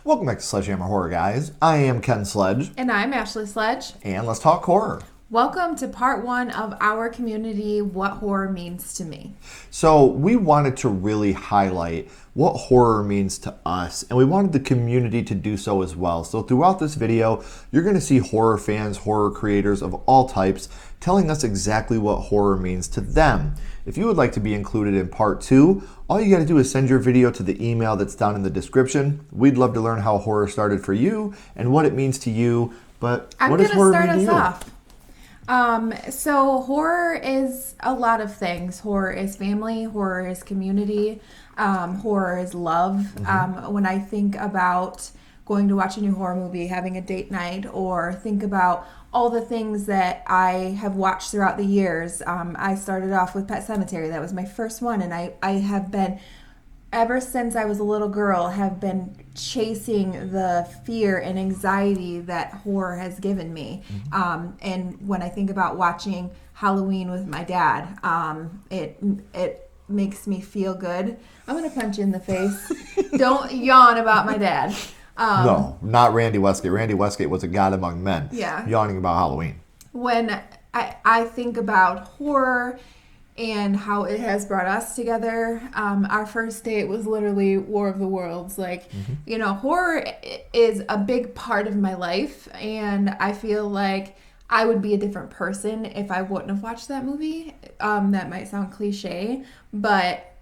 Welcome back to Sledgehammer Horror, guys. I am Ken Sledge. And I'm Ashley Sledge. And let's talk horror. Welcome to part one of our community, What Horror Means to Me. So we wanted to really highlight what horror means to us, and we wanted the community to do so as well. So throughout this video, you're going to see horror fans, horror creators of all types, telling us exactly what horror means to them. If you would like to be included in part two, all you got to do is send your video to the email that's down in the description. We'd love to learn how horror started for you and what it means to you. But what does horror mean to you? Off. So horror is a lot of things. Horror is family, horror is community, horror is love. When I think about going to watch a new horror movie, having a date night, or think about all the things that I have watched throughout the years. I started off with Pet Sematary. That was my first one, and I have been, ever since I was a little girl, have been chasing the fear and anxiety that horror has given me. And when I think about watching Halloween with my dad, it makes me feel good. I'm going to punch you in the face. Don't yawn about my dad. No, not Randy Westgate. Randy Westgate was a god among men. Yeah. Yawning about Halloween. When I think about horror and how it has brought us together, our first date was literally War of the Worlds. Horror is a big part of my life, and I feel like I would be a different person if I wouldn't have watched that movie. That might sound cliche, but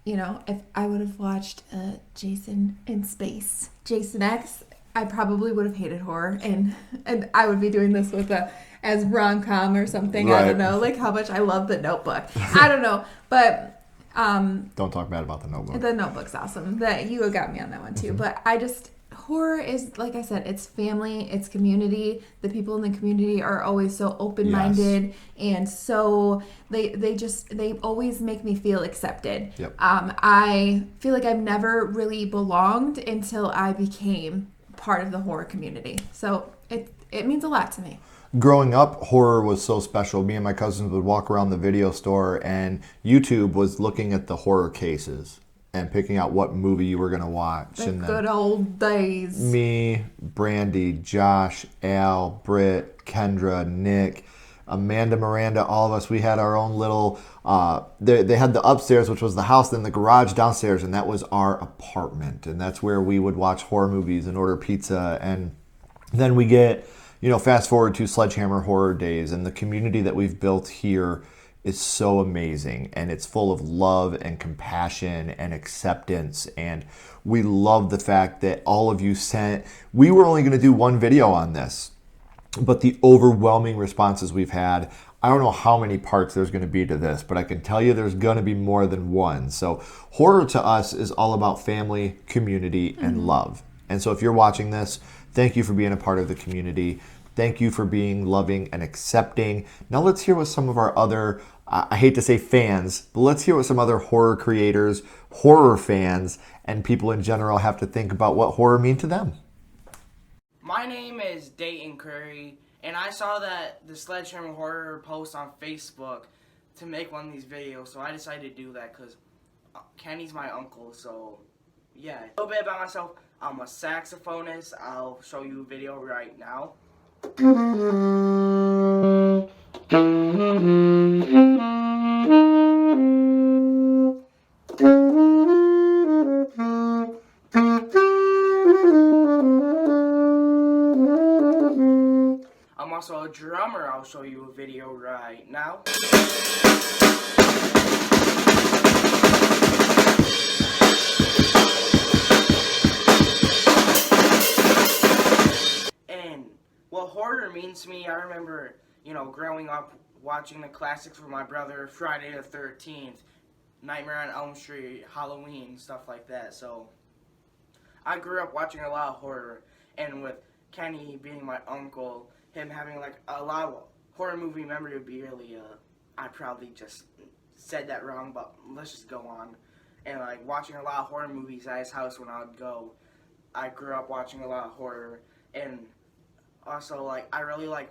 if I would have watched Jason in Space, Jason X, I probably would have hated horror, and I would be doing this as rom-com or something. Right. I don't know, like how much I love The Notebook. I don't know, but don't talk bad about The Notebook. The Notebook's awesome. That you got me on that one too. But horror is, like I said, it's family, it's community. The people in the community are always so open-minded, and so they always make me feel accepted. Yep. I feel like I've never really belonged until I became part of the horror community. So it means a lot to me. Growing up, horror was so special. Me and my cousins would walk around the video store, and YouTube was looking at the horror cases and picking out what movie you were going to watch. The good old days. Me, Brandy, Josh, Al, Britt, Kendra, Nick, Amanda, Miranda, all of us, we had our own little, they had the upstairs, which was the house, then the garage downstairs, and that was our apartment. And that's where we would watch horror movies and order pizza. And then we get, fast forward to Sledgehammer Horror Days, and the community that we've built here is so amazing, and it's full of love and compassion and acceptance. And we love the fact that all of you we were only going to do one video on this, but the overwhelming responses we've had, I don't know how many parts there's going to be to this, but I can tell you there's going to be more than one. So horror to us is all about family, community, and love. And so if you're watching this, thank you for being a part of the community. Thank you for being loving and accepting. Now let's hear what some of our other, I hate to say fans, but let's hear what some other horror creators, horror fans, and people in general have to think about what horror mean to them. My name is Dayton Curry, and I saw that the Sledgehammer Horror post on Facebook to make one of these videos, so I decided to do that because Kenny's my uncle. So yeah, a little bit about myself. I'm a saxophonist. I'll show you a video right now. I'm also a drummer. I'll show you a video right now. What horror means to me, I remember, growing up watching the classics with my brother, Friday the 13th, Nightmare on Elm Street, Halloween, stuff like that. So I grew up watching a lot of horror, and with Kenny being my uncle, him having a lot of horror movie memorabilia, I probably just said that wrong, but let's just go on. And watching a lot of horror movies at his house when I would go. I grew up watching a lot of horror, and also I really like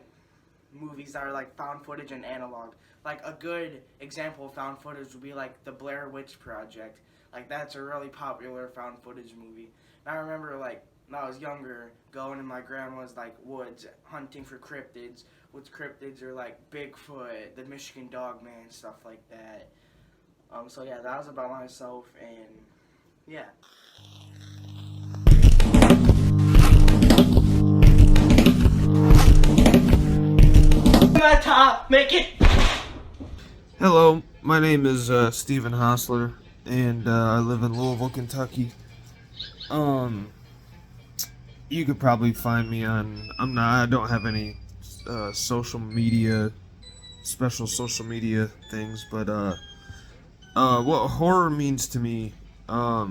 movies that are like found footage and analog. Like a good example of found footage would be like the Blair Witch Project. Like that's a really popular found footage movie. And I remember like when I was younger going in my grandma's like woods hunting for cryptids, which cryptids are like Bigfoot, the Michigan Dogman, stuff like that. So yeah, that was about myself, and yeah. My top, make it. Hello, my name is Stephen Hostler, and I live in Louisville, Kentucky. You could probably find me on. I don't have any special social media things, but what horror means to me, I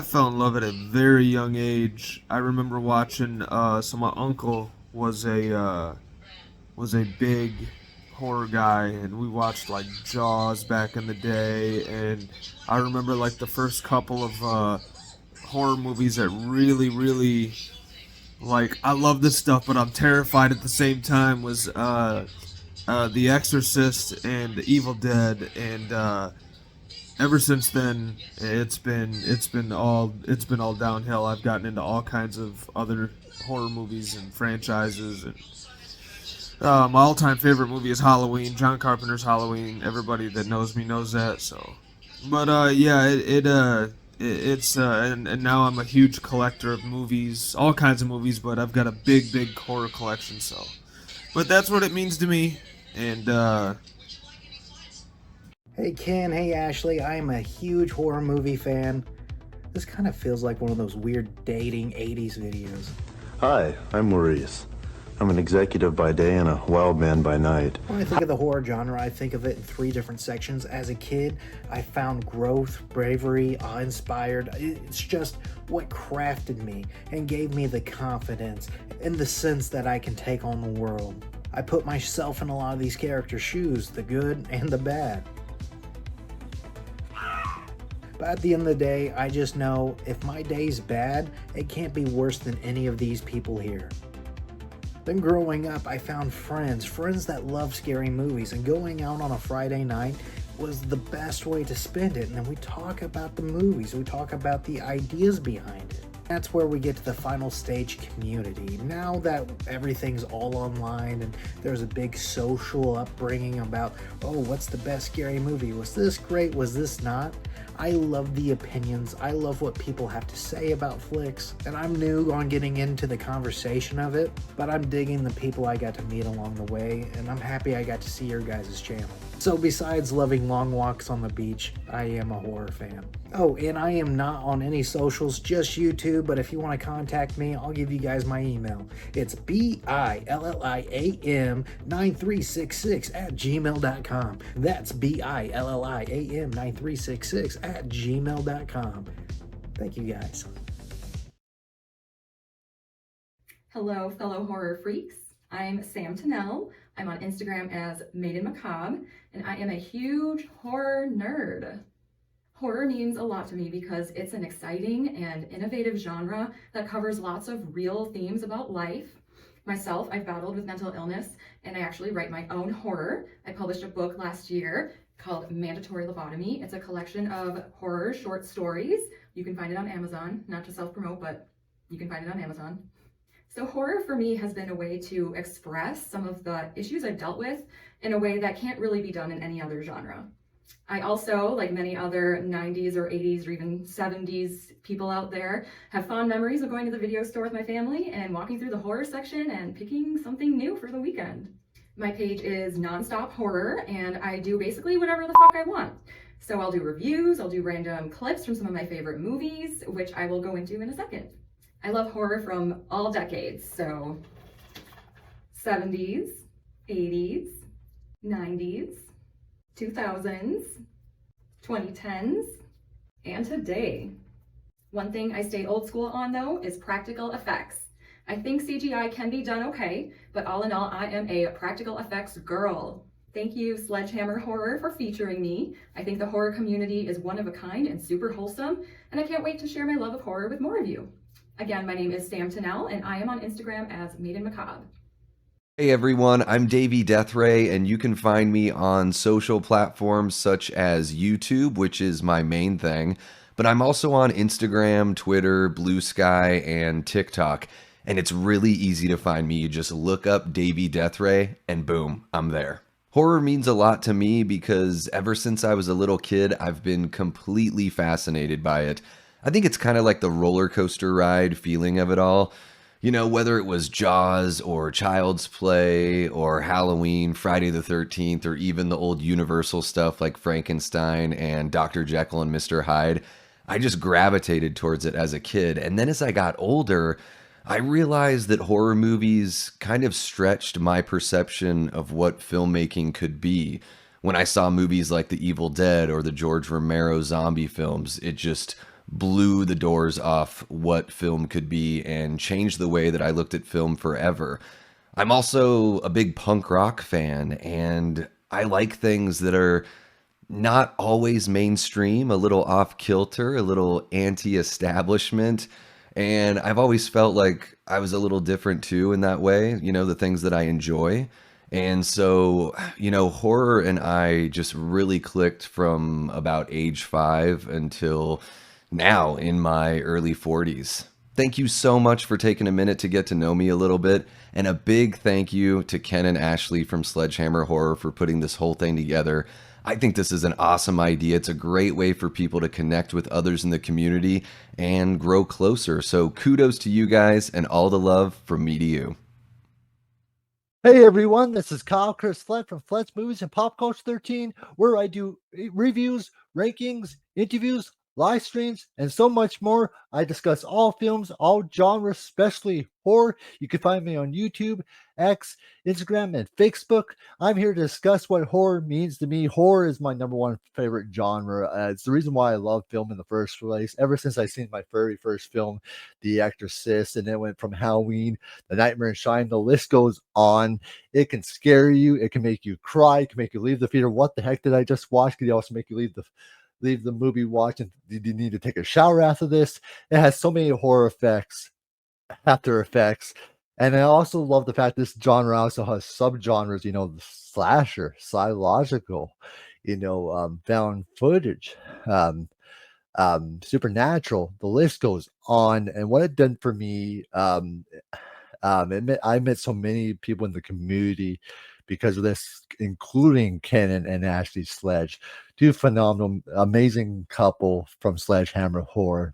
fell in love at a very young age. I remember watching. So my uncle was a big horror guy, and we watched like Jaws back in the day, and I remember like the first couple of horror movies that really like I love this stuff but I'm terrified at the same time was The Exorcist and The Evil Dead, and ever since then it's been all downhill. I've gotten into all kinds of other horror movies and franchises, and my all-time favorite movie is Halloween, John Carpenter's Halloween. Everybody that knows me knows that. So, but yeah, it's and now I'm a huge collector of movies, all kinds of movies. But I've got a big horror collection. So, but that's what it means to me. And Hey Ken, hey Ashley, I am a huge horror movie fan. This kind of feels like one of those weird dating 80s videos. Hi, I'm Maurice. I'm an executive by day and a wild man by night. When I think of the horror genre, I think of it in 3 different sections. As a kid, I found growth, bravery, awe-inspired. It's just what crafted me and gave me the confidence and the sense that I can take on the world. I put myself in a lot of these characters' shoes, the good and the bad. But at the end of the day, I just know if my day's bad, it can't be worse than any of these people here. Then growing up, I found friends that love scary movies, and going out on a Friday night was the best way to spend it. And then we talk about the movies, we talk about the ideas behind it. That's where we get to the final stage, community. Now that everything's all online and there's a big social upbringing about, oh, what's the best scary movie? Was this great? Was this not? I love the opinions. I love what people have to say about flicks. And I'm new on getting into the conversation of it, but I'm digging the people I got to meet along the way, and I'm happy I got to see your guys' channel. So besides loving long walks on the beach, I am a horror fan. Oh, and I am not on any socials, just YouTube, but if you want to contact me, I'll give you guys my email. It's BILLIAM9366@gmail.com. That's BILLIAM9366@gmail.com. Thank you guys. Hello, fellow horror freaks. I'm Sam Tanel. I'm on Instagram as Maiden Macabre, and I am a huge horror nerd. Horror means a lot to me because it's an exciting and innovative genre that covers lots of real themes about life. Myself, I've battled with mental illness, and I actually write my own horror. I published a book last year called Mandatory Lobotomy. It's a collection of horror short stories. You can find it on Amazon, not to self-promote, but you can find it on Amazon. So horror for me has been a way to express some of the issues I've dealt with in a way that can't really be done in any other genre. I also, like many other 90s or 80s or even 70s people out there, have fond memories of going to the video store with my family and walking through the horror section and picking something new for the weekend. My page is Nonstop Horror, and I do basically whatever the fuck I want. So I'll do reviews, I'll do random clips from some of my favorite movies, which I will go into in a second. I love horror from all decades, so 70s, 80s, 90s, 2000s, 2010s, and today. One thing I stay old school on though is practical effects. I think CGI can be done okay, but all in all, I am a practical effects girl. Thank you, SledgeHammer Horror, for featuring me. I think the horror community is one of a kind and super wholesome, and I can't wait to share my love of horror with more of you. Again, my name is Sam Tanel, and I am on Instagram as Maiden Macabre. Hey everyone, I'm Davey Deathray, and you can find me on social platforms such as YouTube, which is my main thing, but I'm also on Instagram, Twitter, Blue Sky, and TikTok. And it's really easy to find me. You just look up Davey Deathray, and boom, I'm there. Horror means a lot to me because ever since I was a little kid, I've been completely fascinated by it. I think it's kind of like the roller coaster ride feeling of it all. You know, whether it was Jaws or Child's Play or Halloween, Friday the 13th, or even the old Universal stuff like Frankenstein and Dr. Jekyll and Mr. Hyde, I just gravitated towards it as a kid. And then as I got older, I realized that horror movies kind of stretched my perception of what filmmaking could be. When I saw movies like The Evil Dead or the George Romero zombie films, it just blew the doors off what film could be and changed the way that I looked at film forever. I'm also a big punk rock fan, and I like things that are not always mainstream, a little off kilter, a little anti establishment. And I've always felt like I was a little different too in that way, you know, the things that I enjoy. And so, you know, horror and I just really clicked from about age 5 until now in my early 40s. Thank you so much for taking a minute to get to know me a little bit. And a big thank you to Ken and Ashley from Sledgehammer Horror for putting this whole thing together. I think this is an awesome idea. It's a great way for people to connect with others in the community and grow closer. So kudos to you guys and all the love from me to you. Hey everyone, this is Chris Flett from Flett's Movies and Pop Culture 13, where I do reviews, rankings, interviews, live streams, and so much more. I discuss all films, all genres, especially horror. You can find me on YouTube, X, Instagram, and Facebook. I'm here to discuss what horror means to me. Horror is my number one favorite genre. It's the reason why I love film in the first place. Ever since I seen my very first film, The Exorcist, and it went from Halloween, The Nightmare in Shine, the list goes on. It can scare you. It can make you cry. It can make you leave the theater. What the heck did I just watch? Could also make you leave the movie watch and you need to take a shower after this. It has so many horror effects, after effects. And I also love the fact this genre also has subgenres, you know, the slasher, psychological, you know, found footage, supernatural. The list goes on. And what it done for me, I met so many people in the community because of this, including Ken and Ashley Sledge, two phenomenal, amazing couple from Sledgehammer Horror.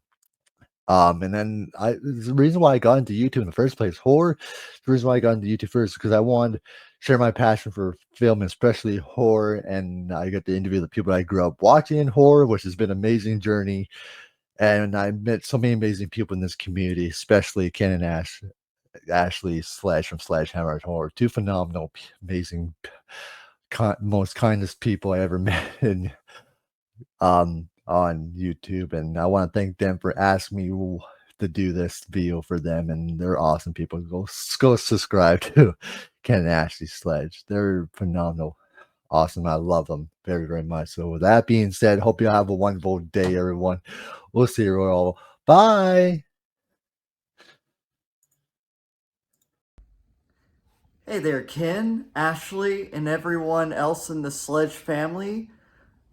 And then the reason why I got into YouTube in the first place, horror, the reason why I got into YouTube first, because I wanted to share my passion for film, especially horror. And I got to interview the people I grew up watching horror, which has been an amazing journey. And I met so many amazing people in this community, especially Ken and Ashley Sledge from Sledgehammer Horror, two phenomenal, amazing, most kindest people I ever met on YouTube, and I want to thank them for asking me to do this video for them, and they're awesome people. Go subscribe to Ken and Ashley Sledge. They're phenomenal, awesome. I love them very, very much. So with that being said, hope you have a wonderful day, everyone. We'll see you all. Bye. Hey there, Ken, Ashley, and everyone else in the Sledge family.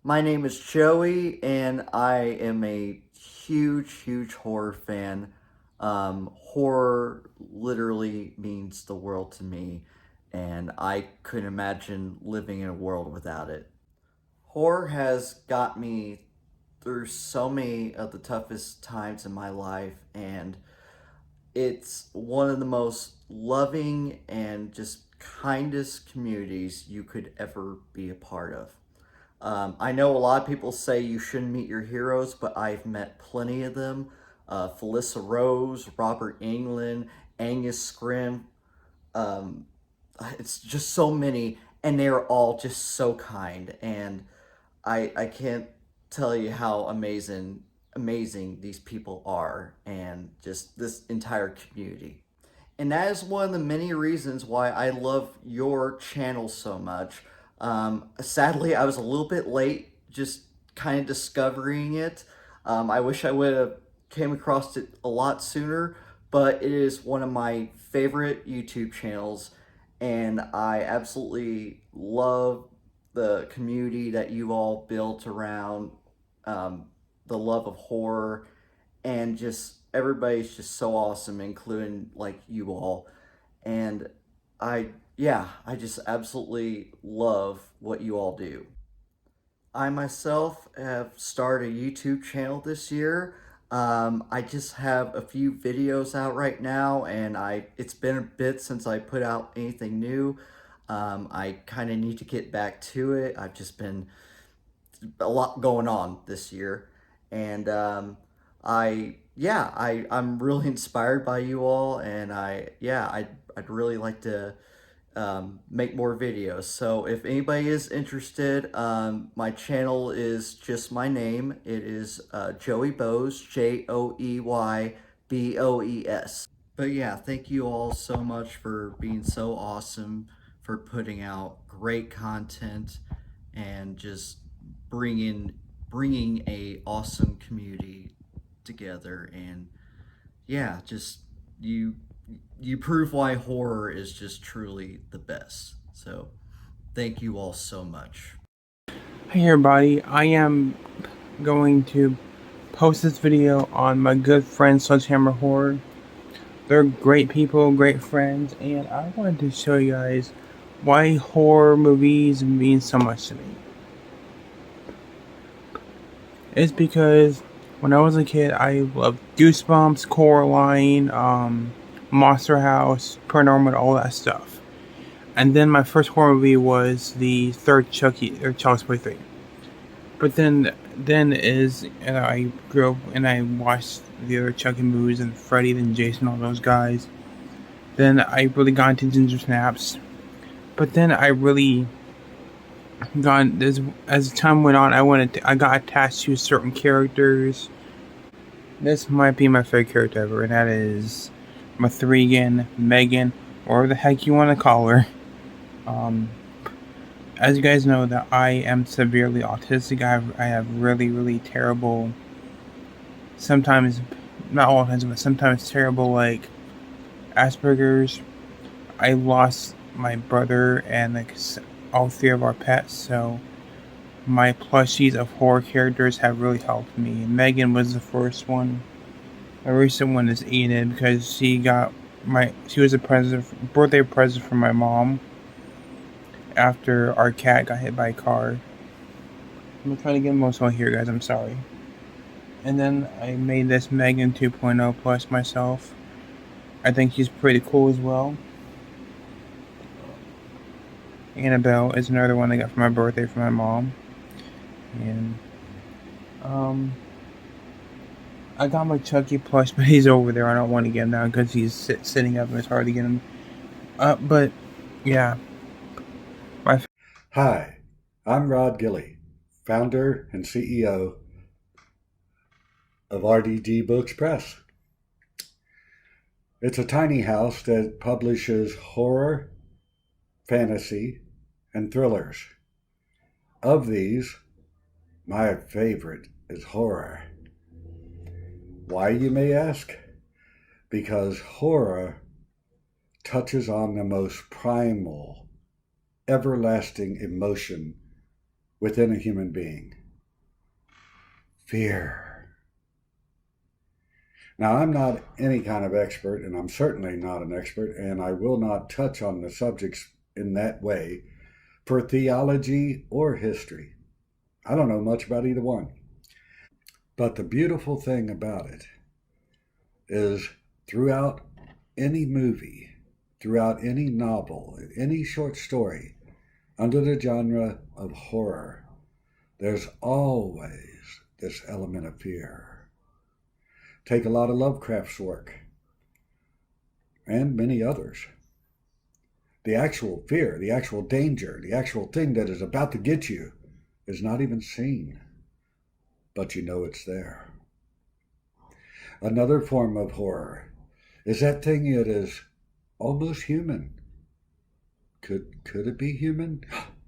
My name is Joey, and I am a huge horror fan. Horror literally means the world to me, and I couldn't imagine living in a world without it. Horror has got me through so many of the toughest times in my life, and it's one of the most loving and just kindest communities you could ever be a part of. I know a lot of people say you shouldn't meet your heroes, but I've met plenty of them. Felissa Rose, Robert Englund, Angus Scrim. It's just so many, and they're all just so kind. And I can't tell you how amazing these people are, and just this entire community. And that is one of the many reasons why I love your channel so much. Sadly, I was a little bit late just kind of discovering it. I wish I would have came across it a lot sooner, but it is one of my favorite YouTube channels, and I absolutely love the community that you all built around the love of horror, and just everybody's just so awesome, including like you all. And I just absolutely love what you all do. I myself have started a YouTube channel this year. I just have a few videos out right now, and it's been a bit since I put out anything new. I kind of need to get back to it. I've just been a lot going on this year, and I'm really inspired by you all, and I'd really like to make more videos. So if anybody is interested, my channel is just my name. It is Joey Boes, JoeyBoes. But yeah, thank you all so much for being so awesome, for putting out great content, and just bringing a awesome community together. And yeah, just you prove why horror is just truly the best. So thank you all so much. Hey everybody, I am going to post this video on my good friend SledgeHammer Horror. They're great people, great friends, and I wanted to show you guys why horror movies mean so much to me. It's because when I was a kid, I loved Goosebumps, Coraline, Monster House, Paranormal, all that stuff. And then my first horror movie was the third Chucky, or Child's Play 3. But and I grew up and I watched the other Chucky movies and Freddy and Jason, all those guys. Then I really got into Ginger Snaps. But then I really as time went on, I got attached to certain characters. This might be my favorite character ever, and that is Mathregan, Megan, or the heck you want to call her. As you guys know, that I am severely autistic. I have really, really terrible, sometimes, not all times, but sometimes terrible, like, Asperger's. I lost my brother and like all three of our pets, so my plushies of horror characters have really helped me. Megan was the first one. A recent one is Enid, because she was a birthday present from my mom after our cat got hit by a car. I'm trying to get emotional here, guys, I'm sorry. And then I made this Megan 2.0 plus myself. I think she's pretty cool as well. Annabelle is another one I got for my birthday from my mom. And I got my Chucky plush, but he's over there. I don't want to get him now because he's sitting up and it's hard to get him. But yeah. Hi, I'm Rod Gilly, founder and CEO of RDG Books Press. It's a tiny house that publishes horror, fantasy, and thrillers. Of these, my favorite is horror. Why, you may ask? Because horror touches on the most primal, everlasting emotion within a human being: fear. Now, I'm not any kind of expert, and I'm certainly not an expert, and I will not touch on the subjects in that way for theology or history. I don't know much about either one. But the beautiful thing about it is throughout any movie, throughout any novel, any short story, under the genre of horror, there's always this element of fear. Take a lot of Lovecraft's work, and many others. The actual fear, the actual danger, the actual thing that is about to get you is not even seen, but you know it's there. Another form of horror is that thing that is almost human. Could it be human?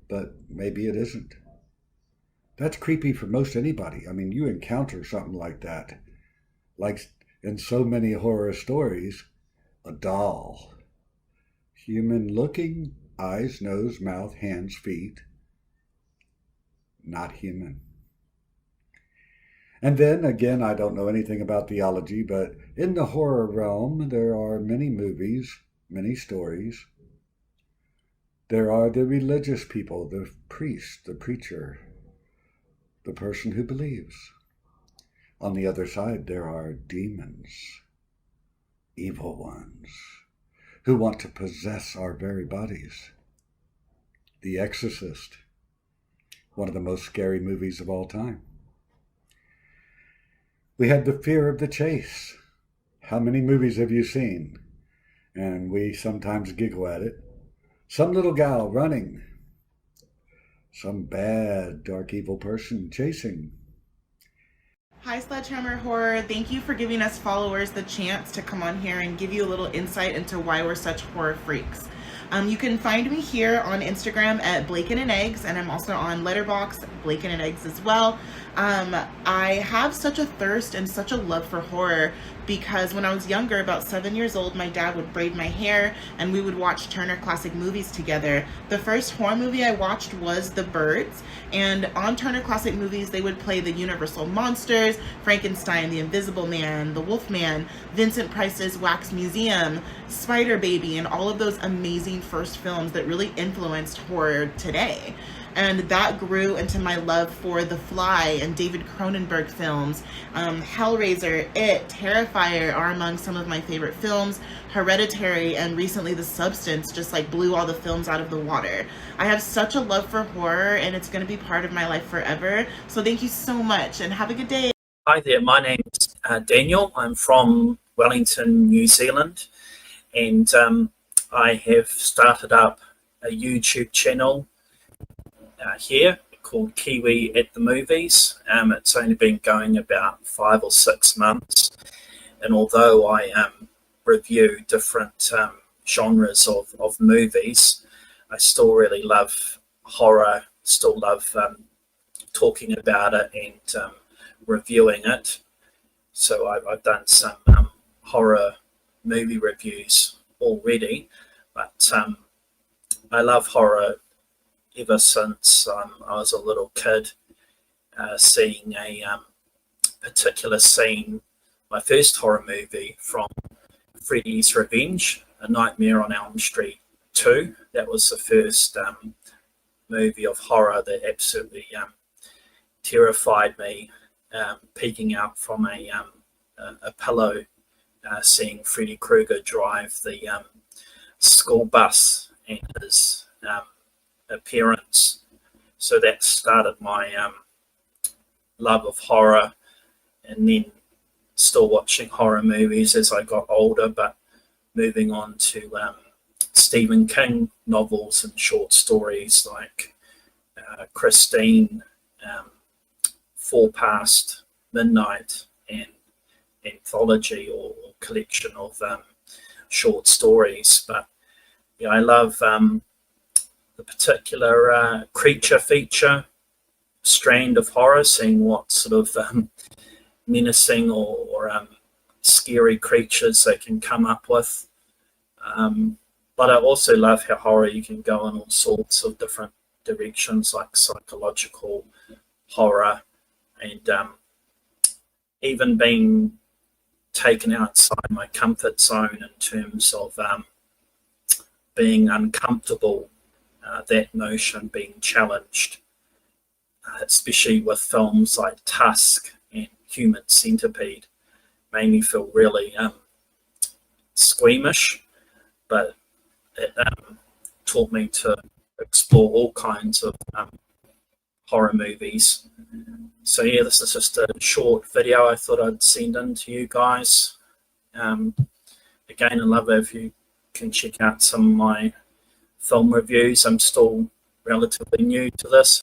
But maybe it isn't. That's creepy for most anybody. I mean, you encounter something like that. Like in so many horror stories, a doll, human looking, eyes, nose, mouth, hands, feet. Not human. And then again, I don't know anything about theology, but in the horror realm, there are many movies, many stories. There are the religious people, the priest, the preacher, the person who believes. On the other side, there are demons, evil ones, who want to possess our very bodies. The Exorcist, one of the most scary movies of all time. We had the fear of the chase. How many movies have you seen? And we sometimes giggle at it. Some little gal running. Some bad, dark, evil person chasing. Hi, Sledgehammer Horror. Thank you for giving us followers the chance to come on here and give you a little insight into why we're such horror freaks. You can find me here on Instagram at Blaken and Eggs, and I'm also on Letterboxd, Blaken and Eggs as well. I have such a thirst and such a love for horror because when I was younger, about 7 years old, my dad would braid my hair and we would watch Turner Classic Movies together. The first horror movie I watched was The Birds, and on Turner Classic Movies they would play the Universal Monsters, Frankenstein, the Invisible Man, the Wolfman, Vincent Price's Wax Museum, Spider Baby, and all of those amazing first films that really influenced horror today. And that grew into my love for The Fly and David Cronenberg films. Hellraiser, It, Terrifier are among some of my favorite films. Hereditary and recently The Substance just like blew all the films out of the water. I have such a love for horror and it's going to be part of my life forever. So thank you so much and have a good day. Hi there, my name's Daniel. I'm from Wellington, New Zealand, and I have started up a YouTube channel here called Kiwi at the Movies. It's only been going about 5 or 6 months, and although I review different genres of movies, I still really love horror, still love talking about it and reviewing it. So I've done some horror movie reviews already, but I love horror ever since I was a little kid, seeing a particular scene, my first horror movie from Freddy's Revenge, A Nightmare on Elm Street 2. That was the first movie of horror that absolutely terrified me, peeking out from a pillow, seeing Freddy Krueger drive the school bus and his appearance. So that started my love of horror, and then still watching horror movies as I got older, but moving on to Stephen King novels and short stories like Christine, Four Past Midnight, and anthology or collection of short stories. But yeah, I love the particular creature feature strand of horror, seeing what sort of menacing or scary creatures they can come up with. But I also love how horror you can go in all sorts of different directions, like psychological horror, and even being taken outside my comfort zone in terms of being uncomfortable, that notion being challenged, especially with films like Tusk and Human Centipede, made me feel really squeamish, but it taught me to explore all kinds of horror movies. So yeah, this is just a short video I thought I'd send in to you guys. Again, I love it if you can check out some of my film reviews. I'm still relatively new to this.